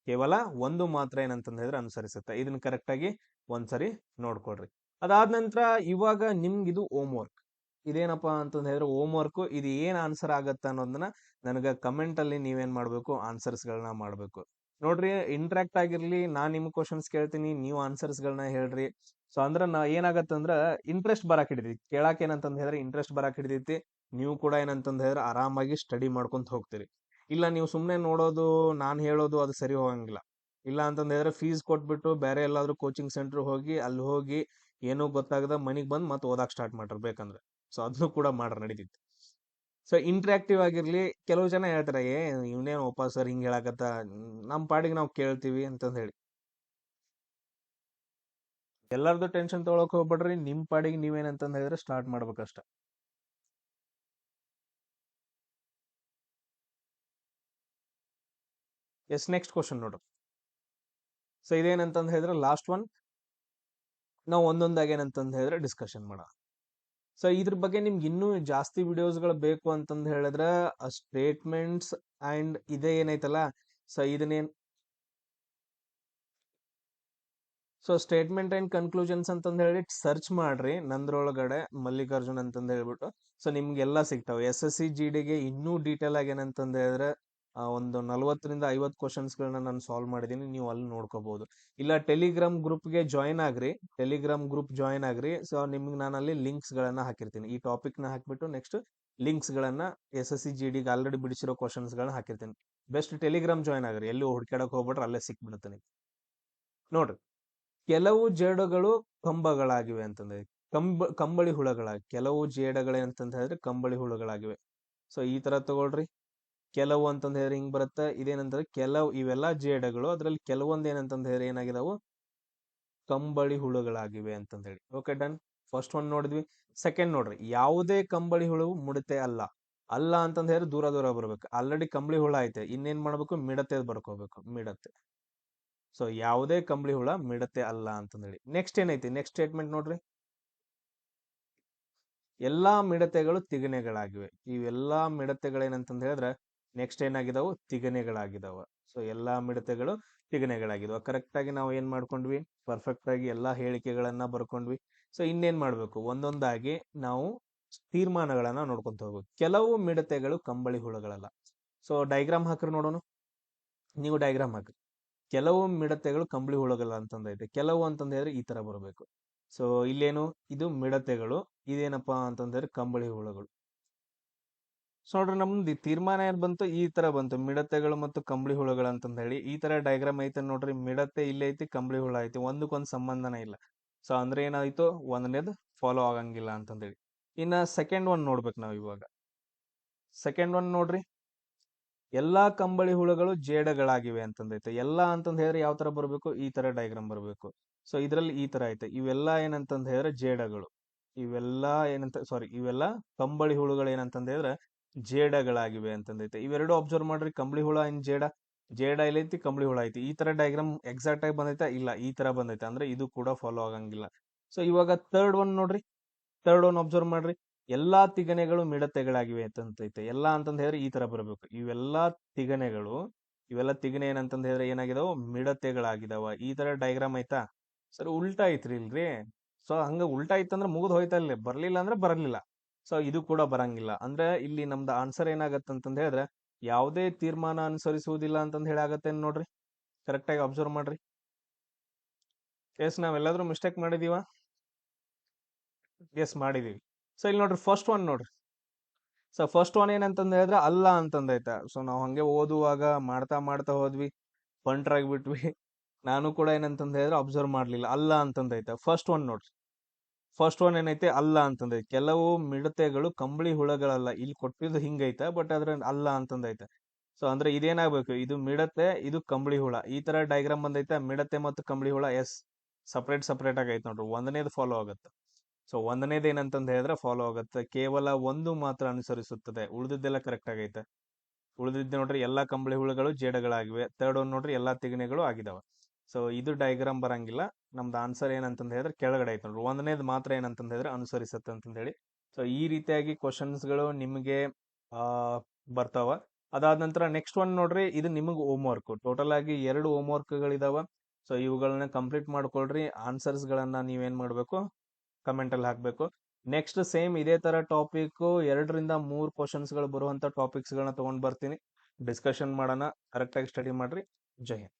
ಕೇವಲ 1 ಮಾತ್ರ ಏನಂತಂದ ಹೇಳಿದ್ರೆ ಅನುಸರಿಸುತ್ತೆ. ಇದನ್ನ ಕರೆಕ್ಟ್ ಆಗಿ ಒಂದ್ಸರಿ ನೋಡ್ಕೊಡ್ರಿ. ಅದಾದ ನಂತರ ಇವಾಗ ನಿಮ್ಗಿದು ಹೋಮ್ ವರ್ಕ್. ಇದೇನಪ್ಪಾ ಅಂತಂದ ಹೇಳಿದ್ರೆ ಹೋಮ್ ವರ್ಕ್. ಇದು ಏನ್ ಆನ್ಸರ್ ಆಗತ್ತ ಅನ್ನೋದನ್ನ ನನಗ ಕಮೆಂಟ್ ಅಲ್ಲಿ ನೀವೇನ್ ಮಾಡ್ಬೇಕು, ಆನ್ಸರ್ಸ್ ಗಳನ್ನ ಮಾಡ್ಬೇಕು. ನೋಡ್ರಿ ಇಂಟ್ರಾಕ್ಟ್ ಆಗಿರ್ಲಿ, ನಾನ್ ನಿಮ್ ಕ್ವಶನ್ಸ್ ಕೇಳ್ತೀನಿ, ನೀವು ಆನ್ಸರ್ಸ್ ಗಳನ್ನ ಹೇಳ್ರಿ. ಸೊ ಅಂದ್ರ ಏನಾಗತ್ತಂದ್ರ ಇಂಟ್ರೆಸ್ಟ್ ಬರಾಕ್ ಹಿಡಿದೈತಿ, ಕೇಳಾಕ್ ಏನಂತಂದ್ ಹೇಳಿದ್ರೆ ಇಂಟ್ರೆಸ್ಟ್ ಬರಾಕ್ ಹಿಡಿದೈತಿ. ನೀವು ಕೂಡ ಏನಂತಂದ್ ಹೇಳಿದ್ರೆ ಆರಾಮಾಗಿ ಸ್ಟಡಿ ಮಾಡ್ಕೊಂತ ಹೋಗ್ತೀರಿ. ಇಲ್ಲ ನೀವು ಸುಮ್ನೆ ನೋಡೋದು, ನಾನ್ ಹೇಳೋದು ಅದು ಸರಿ ಹೋಗಂಗಿಲ್ಲ. ಇಲ್ಲ ಅಂತಂದ್ ಹೇಳಿದ್ರೆ ಫೀಸ್ ಕೊಟ್ಬಿಟ್ಟು ಬೇರೆ ಎಲ್ಲಾದ್ರೂ ಕೋಚಿಂಗ್ ಸೆಂಟರ್ ಹೋಗಿ ಅಲ್ಲಿ ಹೋಗಿ ಏನೂ ಗೊತ್ತಾಗದ ಮನಿಗ್ ಬಂದ್ ಮತ್ತೆ ಓದಾಕ್ ಸ್ಟಾರ್ಟ್ ಮಾಡ್ರಿ ಬೇಕಂದ್ರೆ. ಸೊ ಅದನ್ನು ಕೂಡ ಮಾಡ್ರ ನಡೀತಿತ್ತು. ಸೊ ಇಂಟ್ರಾಕ್ಟಿವ್ ಆಗಿರ್ಲಿ. ಕೆಲವು ಜನ ಹೇಳ್ತಾರೆ, ಇವನೇನ್ ಒಪ್ಪ ಸರ್ ಹಿಂಗ್ ಹೇಳಕತ್ತ, ನಮ್ ಪಾಡಿಗೆ ನಾವ್ ಕೇಳ್ತೀವಿ ಅಂತಂದ್ ಹೇಳಿ. ಎಲ್ಲಾರ್ದು ಟೆನ್ಷನ್ ತೊಗೊಳಕ್ ಹೋಗ್ಬೇಡ್ರಿ, ನಿಮ್ ಪಾಡಿಗೆ ನೀವೇನಂತಂದ್ ಹೇಳಿದ್ರೆ ಸ್ಟಾರ್ಟ್ ಮಾಡ್ಬೇಕಷ್ಟ. ಎಸ್, ನೆಕ್ಸ್ಟ್ ಕ್ವಶನ್ ನೋಡ್ರಿ. ಸೊ ಇದೇನಂತಂದ್ ಹೇಳಿದ್ರೆ ಲಾಸ್ಟ್ ಒನ್. ನಾವು ಒಂದೊಂದಾಗಿ ಏನಂತಂದ್ ಹೇಳಿದ್ರೆ ಡಿಸ್ಕಷನ್ ಮಾಡೋಣ. ಸೊ ಇದ್ರ ಬಗ್ಗೆ ನಿಮ್ಗೆ ಇನ್ನೂ ಜಾಸ್ತಿ ವಿಡಿಯೋಸ್ಗಳು ಬೇಕು ಅಂತಂದ್ ಹೇಳಿದ್ರೆ ಸ್ಟೇಟ್ಮೆಂಟ್ಸ್ ಅಂಡ್ ಇದೇ ಏನೈತಲ್ಲ, ಸೊ ಇದನ್ನೇನ್, ಸೊ ಸ್ಟೇಟ್ಮೆಂಟ್ ಅಂಡ್ ಕನ್ಕ್ಲೂಷನ್ಸ್ ಅಂತಂದ್ ಹೇಳಿ ಸರ್ಚ್ ಮಾಡ್ರಿ ನಂದ್ರೊಳಗಡೆ ಮಲ್ಲಿಕಾರ್ಜುನ್ ಅಂತಂದ್ ಹೇಳ್ಬಿಟ್ಟು. ಸೊ ನಿಮ್ಗೆಲ್ಲಾ ಸಿಗ್ತಾವೆ. SSC GDಗೆ ಇನ್ನೂ ಡೀಟೇಲ್ ಆಗಿ ಏನಂತಂದ್ ಹೇಳಿದ್ರೆ ಒಂದು 40 ರಿಂದ 50 ಕ್ವಶನ್ಸ್ ಗಳನ್ನ ನಾನು ಸಾಲ್ವ್ ಮಾಡಿದೀನಿ, ನೀವು ಅಲ್ಲಿ ನೋಡ್ಕೋಬಹುದು. ಇಲ್ಲ ಟೆಲಿಗ್ರಾಮ್ ಗ್ರೂಪ್ಗೆ ಜಾಯ್ನ್ ಆಗ್ರಿ, ಟೆಲಿಗ್ರಾಮ್ ಗ್ರೂಪ್ ಜಾಯ್ನ್ ಆಗ್ರಿ. ಸೊ ನಿಮ್ಗೆ ನಾನು ಅಲ್ಲಿ ಲಿಂಕ್ಸ್ ಗಳನ್ನ ಹಾಕಿರ್ತೀನಿ, ಈ ಟಾಪಿಕ್ ನ ಹಾಕ್ಬಿಟ್ಟು ನೆಕ್ಸ್ಟ್ ಲಿಂಕ್ಸ್ ಗಳನ್ನ SSC GDಗೆ ಆಲ್ರೆಡಿ ಬಿಡಿಸಿರೋ ಕ್ವಶನ್ಸ್ ಗಳನ್ನ ಹಾಕಿರ್ತೀನಿ. ಬೆಸ್ಟ್ ಟೆಲಿಗ್ರಾಮ್ ಜಾಯ್ನ್ ಆಗ್ರಿ, ಎಲ್ಲಿ ಹುಡ್ಕಾಡಕ್ ಹೋಗ್ಬಿಟ್ರೆ ಅಲ್ಲೇ ಸಿಕ್ಬಿಡುತ್ತೆ. ನೋಡ್ರಿ, ಕೆಲವು ಜೇಡಗಳು ಕಂಬಗಳಾಗಿವೆ ಅಂತಂದ್ರೆ ಕಂಬಳಿ ಹುಳಗಳಾಗಿ, ಕೆಲವು ಜೇಡಗಳೇ ಅಂತಂತ ಹೇಳಿದ್ರೆ ಕಂಬಳಿ ಹುಳುಗಳಾಗಿವೆ. ಸೊ ಈ ತರ ತಗೊಳ್ರಿ. ಕೆಲವು ಅಂತಂದ ಹೇಳಿದ್ರೆ ಹಿಂಗ್ ಬರುತ್ತೆ. ಇದೇನಂತಂದ್ರೆ ಕೆಲವು, ಇವೆಲ್ಲಾ ಜೇಡಗಳು, ಅದ್ರಲ್ಲಿ ಕೆಲವೊಂದ್ ಏನಂತಂದ ಹೇಳಿದ್ರೆ ಏನಾಗಿದಾವು, ಕಂಬಳಿ ಹುಳುಗಳಾಗಿವೆ ಅಂತಂದ ಹೇಳಿ. Okay, done. ಫಸ್ಟ್ ಒನ್ ನೋಡಿದ್ವಿ. ಸೆಕೆಂಡ್ ನೋಡ್ರಿ, ಯಾವುದೇ ಕಂಬಳಿ ಹುಳು ಮುಡತೆ ಅಲ್ಲ. ಅಲ್ಲ ಅಂತಂದ ಹೇಳಿದ್ರೆ ದೂರ ದೂರ ಬರ್ಬೇಕು. ಆಲ್ರೆಡಿ ಕಂಬಳಿ ಹುಳ ಐತೆ, ಇನ್ನೇನ್ ಮಾಡ್ಬೇಕು, ಮಿಡತೆ ಬರ್ಕೋಬೇಕು, ಮಿಡತೆ. ಸೊ ಯಾವುದೇ ಕಂಬಳಿ ಹುಳ ಮಿಡತೆ ಅಲ್ಲ ಅಂತಂದ್ ಹೇಳಿ. ನೆಕ್ಸ್ಟ್ ಏನೈತಿ, ನೆಕ್ಸ್ಟ್ ಸ್ಟೇಟ್ಮೆಂಟ್ ನೋಡ್ರಿ. ಎಲ್ಲಾ ಮಿಡತೆಗಳು ತಿಗಣೆಗಳಾಗಿವೆ. ಇವೆಲ್ಲಾ ಮಿಡತೆಗಳೇನಂತಂದ್ ಹೇಳಿದ್ರೆ ನೆಕ್ಸ್ಟ್ ಏನಾಗಿದಾವು, ತಿಗಣೆಗಳಾಗಿದಾವ. ಸೊ ಎಲ್ಲಾ ಮಿಡತೆಗಳು ತಿಗಣೆಗಳಾಗಿದಾವ. ಕರೆಕ್ಟ್ ಆಗಿ ನಾವು ಏನ್ ಮಾಡ್ಕೊಂಡ್ವಿ, ಪರ್ಫೆಕ್ಟ್ ಆಗಿ ಎಲ್ಲಾ ಹೇಳಿಕೆಗಳನ್ನ ಬರ್ಕೊಂಡ್ವಿ. ಸೊ ಇನ್ನೇನ್ ಮಾಡ್ಬೇಕು, ಒಂದೊಂದಾಗಿ ನಾವು ತೀರ್ಮಾನಗಳನ್ನ ನೋಡ್ಕೊಂತ ಹೋಗ್ಬೇಕು. ಕೆಲವು ಮಿಡತೆಗಳು ಕಂಬಳಿ ಹುಳುಗಳಲ್ಲ. ಸೊ ಡೈಗ್ರಾಮ್ ಹಾಕ್ರಿ ನೋಡೋಣ. ನೀವು ಡೈಗ್ರಾಮ್ ಹಾಕ್ರಿ. ಕೆಲವು ಮಿಡತೆಗಳು ಕಂಬಳಿ ಹುಳುಗಳ ಅಂತಂದೈತೆ, ಕೆಲವು ಅಂತಂದ ಹೇಳಿದ್ರೆ ಈ ತರ ಬರಬೇಕು. ಸೊ ಇಲ್ಲೇನು, ಇದು ಮಿಡತೆಗಳು, ಇದೇನಪ್ಪಾ ಅಂತಂದ್ರೆ ಕಂಬಳಿ ಹುಳುಗಳು. ಸೊ ನೋಡ್ರಿ, ನಮ್ದು ತೀರ್ಮಾನ ಏನ್ ಬಂತು, ಈ ತರ ಬಂತು, ಮಿಡತೆಗಳು ಮತ್ತು ಕಂಬಳಿ ಹುಳುಗಳು ಅಂತಂದ ಹೇಳಿ. ಈ ತರ ಡಯಾಗ್ರಾಮ್ ಐತೆ ನೋಡ್ರಿ. ಮಿಡತೆ ಇಲ್ಲಿ ಐತಿ, ಕಂಬಳಿ ಹುಳ ಐತಿ, ಒಂದಕ್ಕೊಂದ್ ಸಂಬಂಧನೇ ಇಲ್ಲ. ಸೊ ಅಂದ್ರೆ ಏನಾಯ್ತು, ಒಂದನೇದು ಫಾಲೋ ಆಗಂಗಿಲ್ಲ ಅಂತಂದೇಳಿ. ಇನ್ನ ಸೆಕೆಂಡ್ ಒನ್ ನೋಡ್ಬೇಕು ನಾವ್ ಇವಾಗ. ಸೆಕೆಂಡ್ ಒನ್ ನೋಡ್ರಿ, ಎಲ್ಲಾ ಕಂಬಳಿ ಹುಳುಗಳು ಜೇಡಗಳಾಗಿವೆ ಅಂತಂದೈತೆ. ಎಲ್ಲಾ ಅಂತಂದ್ ಹೇಳಿದ್ರೆ ಯಾವ ತರ ಬರ್ಬೇಕು, ಈ ತರ ಡಯಾಗ್ರಾಮ್ ಬರ್ಬೇಕು. ಸೊ ಇದ್ರಲ್ಲಿ ಈ ತರ ಐತೆ. ಇವೆಲ್ಲಾ ಏನಂತಂದ್ ಹೇಳಿದ್ರೆ ಜೇಡಗಳು. ಇವೆಲ್ಲಾ ಏನಂತ, ಸಾರಿ, ಇವೆಲ್ಲಾ ಕಂಬಳಿ ಹುಳುಗಳು ಏನಂತಂದ್ ಹೇಳಿದ್ರೆ ಜೇಡಗಳಾಗಿವೆ ಅಂತಂದೈತೆ. ಇವೆರಡು ಅಬ್ಸರ್ವ್ ಮಾಡ್ರಿ, ಕಂಬಳಿ ಹುಳ ಇನ್ ಜೇಡ, ಜೇಡ ಇಲ್ಲೈತಿ, ಕಂಬಳಿ ಹುಳ ಐತಿ. ಈ ತರ ಡಯಾಗ್ರಾಮ್ ಎಕ್ಸಾಕ್ಟ್ ಆಗಿ ಬಂದೈತಾ, ಇಲ್ಲ ಈ ತರ ಬಂದೈತೆ, ಅಂದ್ರೆ ಇದು ಕೂಡ ಫಾಲೋ ಆಗಂಗಿಲ್ಲ. ಸೊ ಇವಾಗ ಥರ್ಡ್ ಒನ್ ನೋಡ್ರಿ, ಥರ್ಡ್ ಒನ್ ಅಬ್ಸರ್ವ್ ಮಾಡ್ರಿ. ಎಲ್ಲಾ ತಿಗಣೆಗಳು ಮಿಡತೆಗಳಾಗಿವೆ ಅಂತಂತೈತೆ. ಎಲ್ಲಾ ಅಂತಂದ್ ಹೇಳಿದ್ರೆ ಈ ತರ ಬರ್ಬೇಕು. ಇವೆಲ್ಲಾ ತಿಗಣೆ ಏನಂತಂದ್ ಹೇಳಿದ್ರೆ ಏನಾಗಿದಾವ, ಮಿಡತೆಗಳಾಗಿದಾವ. ಈ ತರ ಡಯಾಗ್ರಾಮ್ ಐತಾ. ಸರ್ ಉಲ್ಟಾ ಐತ್ರಿ ಇಲ್ರಿ. ಸೊ ಹಂಗ ಉಲ್ಟಾ ಇತ್ತಂದ್ರೆ ಮುಗಿದ್ ಹೋಯ್ತಾ, ಇಲ್ಲಿ ಬರ್ಲಿಲ್ಲ ಅಂದ್ರೆ ಬರಲಿಲ್ಲ. ಸೊ ಇದು ಕೂಡ ಬರಂಗಿಲ್ಲ. ಅಂದ್ರೆ ಇಲ್ಲಿ ನಮ್ದು ಆನ್ಸರ್ ಏನಾಗತ್ತಂತಂದ್ ಹೇಳಿದ್ರೆ ಯಾವುದೇ ತೀರ್ಮಾನ ಅನುಸರಿಸುವುದಿಲ್ಲ ಅಂತಂದ್ ಹೇಳಿ ಆಗತ್ತೆ ನೋಡ್ರಿ. ಕರೆಕ್ಟ್ ಆಗಿ ಅಬ್ಸರ್ವ್ ಮಾಡ್ರಿ. ಎಸ್, ನಾವೆಲ್ಲಾದ್ರೂ ಮಿಸ್ಟೇಕ್ ಮಾಡಿದೀವ? ಎಸ್, ಮಾಡಿದೀವಿ. ಸೊ ಇಲ್ಲಿ ನೋಡ್ರಿ, ಫಸ್ಟ್ ಒನ್ ನೋಡ್ರಿ. ಸೊ ಫಸ್ಟ್ ಒನ್ ಏನಂತಂದ್ ಹೇಳಿದ್ರೆ ಅಲ್ಲ ಅಂತಂದೈತ. ಸೊ ನಾವ್ ಹಂಗೆ ಓದುವಾಗ ಮಾಡ್ತಾ ಮಾಡ್ತಾ ಹೋದ್ವಿ, ಬಿಟ್ವಿ. ನಾನು ಕೂಡ ಏನಂತಂದ್ ಹೇಳಿದ್ರೆ ಅಬ್ಸರ್ವ್ ಮಾಡ್ಲಿಲ್ಲ, ಅಲ್ಲ ಅಂತಂದೈತೆ. ಫಸ್ಟ್ ಒನ್ ನೋಡ್ರಿ, ಫಸ್ಟ್ ಒನ್ ಏನೈತೆ, ಅಲ್ಲ ಅಂತಂದೈತೆ. ಕೆಲವು ಮಿಡತೆಗಳು ಕಂಬಳಿ ಹುಳಗಳಲ್ಲ. ಇಲ್ಲಿ ಕೊಟ್ಟಿದ್ದು ಹಿಂಗೈತ, ಬಟ್ ಅದ್ರ ಅಲ್ಲ ಅಂತಂದೈತೆ. ಸೊ ಅಂದ್ರೆ ಇದೇನಾಗ್ಬೇಕು, ಇದು ಮಿಡತೆ, ಇದು ಕಂಬಳಿ ಹುಳ. ಈ ತರ ಡಯಾಗ್ರಾಮ್ ಬಂದೈತೆ. ಮಿಡತೆ ಮತ್ತು ಕಂಬಳಿ ಹುಳ ಎಸ್ ಸಪ್ರೇಟ್ ಸಪ್ರೇಟ್ ಆಗೈತೆ ನೋಡ್ರಿ. ಒಂದನೇದು ಫಾಲೋ ಆಗುತ್ತೆ. ಸೊ ಒಂದನೇದು ಏನಂತಂದ್ ಹೇಳಿದ್ರೆ ಫಾಲೋ ಆಗುತ್ತೆ, ಕೇವಲ ಒಂದು ಮಾತ್ರ ಅನುಸರಿಸುತ್ತದೆ, ಉಳಿದಿದ್ದೆಲ್ಲ ಕರೆಕ್ಟ್ ಆಗೈತೆ. ಉಳಿದಿದ್ದು ನೋಡ್ರಿ, ಎಲ್ಲಾ ಕಂಬಳಿ ಹುಳುಗಳು ಜೇಡಗಳಾಗಿವೆ. ಥರ್ಡ್ ಒನ್ ನೋಡ್ರಿ, ಎಲ್ಲಾ ತಿಗಣೆಗಳು ಆಗಿದಾವ. ಸೊ ಇದು ಡಯಾಗ್ರಾಮ್ ಬರಂಗಿಲ್ಲ. ನಮ್ದು ಆನ್ಸರ್ ಏನಂತಂದ್ ಹೇಳಿದ್ರೆ ಕೆಳಗಡೆ ಐತೆ ನೋಡ್ರಿ, ಒಂದನೇದು ಮಾತ್ರ ಏನಂತಂದ್ ಹೇಳಿದ್ರೆ ಅನುಸರಿಸುತ್ತೆ ಅಂತಂದ್ ಹೇಳಿ. ಸೊ ಈ ರೀತಿಯಾಗಿ ಕ್ವಶನ್ಸ್ಗಳು ನಿಮಗೆ ಆ ಬರ್ತಾವ. ಅದಾದ ನಂತರ ನೆಕ್ಸ್ಟ್ ಒನ್ ನೋಡ್ರಿ, ಇದು ನಿಮಗೆ ಹೋಮ್ ವರ್ಕ್. ಟೋಟಲ್ ಆಗಿ 2 ಹೋಮ್ ವರ್ಕ್ಗಳಿದಾವ. ಸೊ ಇವುಗಳನ್ನ ಕಂಪ್ಲೀಟ್ ಮಾಡ್ಕೊಳ್ರಿ. ಆನ್ಸರ್ಸ್ ಗಳನ್ನ ನೀವೇನ್ ಮಾಡ್ಬೇಕು, ಕಮೆಂಟ್ ಅಲ್ಲಿ ಹಾಕ್ಬೇಕು. ನೆಕ್ಸ್ಟ್ ಸೇಮ್ ಇದೇ ತರ ಟಾಪಿಕ್ 2 ರಿಂದ 3 ಕ್ವಶನ್ಸ್ ಗಳು ಬರುವಂತ ಟಾಪಿಕ್ಸ್ ಗಳನ್ನ ತಗೊಂಡ್ ಬರ್ತೀನಿ, ಡಿಸ್ಕಷನ್ ಮಾಡೋಣ. ಕರೆಕ್ಟ್ ಆಗಿ ಸ್ಟಡಿ ಮಾಡ್ರಿ. ಜೈ ಹಿಂದ್.